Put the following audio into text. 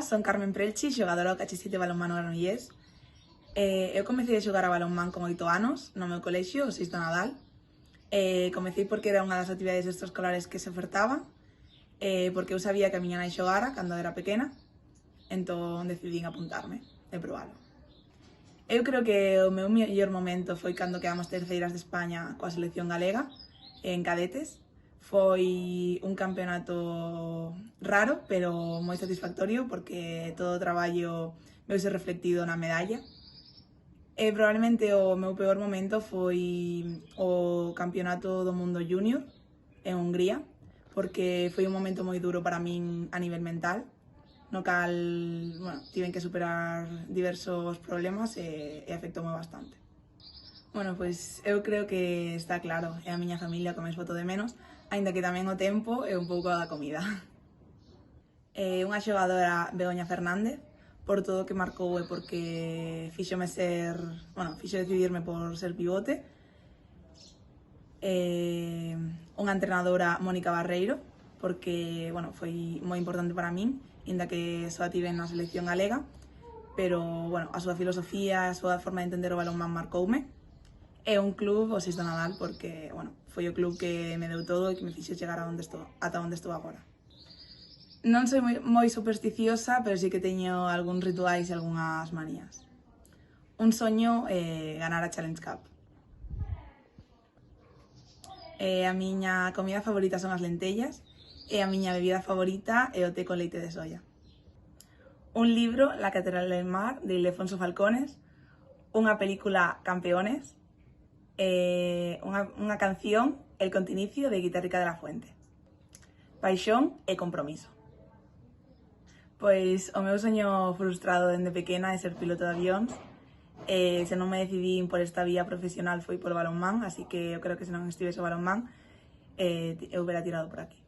son Carmen Prelchi, xogadora do Cachistite Balonmano Granollers. Eu comecei a xogar a balonmán con 8 anos no meu colexio, o Sexto Nadal. Comecei porque era unha das actividades extraescolares que se ofertaban, porque eu sabía que a miña nai xogara cando era pequena, entón decidín apuntarme e probalo. Eu creo que o meu mellor momento foi cando quedamos terceiras de España coa selección galega en cadetes. Foi un campeonato raro, pero moi satisfactorio porque todo o traballo veuse reflectido na medalla. Probablemente o meu peor momento foi o campeonato do mundo junior en Hungría, porque foi un momento moi duro para min a nivel mental, no cal, tiven que superar diversos problemas e afectoume bastante. Pois eu creo que está claro, é a miña familia que máis boto de menos, aínda que tamén o tempo e un pouco da comida. Unha xogadora, Begoña Fernández, por todo o que marcou e porque fixo decidirme por ser pivote. Unha entrenadora, Mónica Barreiro, porque foi moi importante para min, aínda que só a tive na selección galega, pero a súa filosofía, a súa forma de entender o balonmán marcoume. É un club, o Sexto Nadal, porque foi o club que me deu todo e que me fixo chegar ata onde estou agora. Non sou moi supersticiosa, pero sí que teño algúns rituais e algunhas manías. Un soño é ganar a Challenge Cup. A miña comida favorita son as lentellas e a miña bebida favorita é o té con leite de soia. Un libro, La Catedral del Mar, de Ildefonso Falcones. Unha película, Campeones. Unha canción, El Continicio, de Guitarrica de la Fuente. Paixón e compromiso. Pois o meu soño frustrado dende pequena é ser piloto de avións. Se non me decidín por esta vía profesional foi por balonmán, así que eu creo que se non estivese o balonmán, eu hubiera tirado por aquí.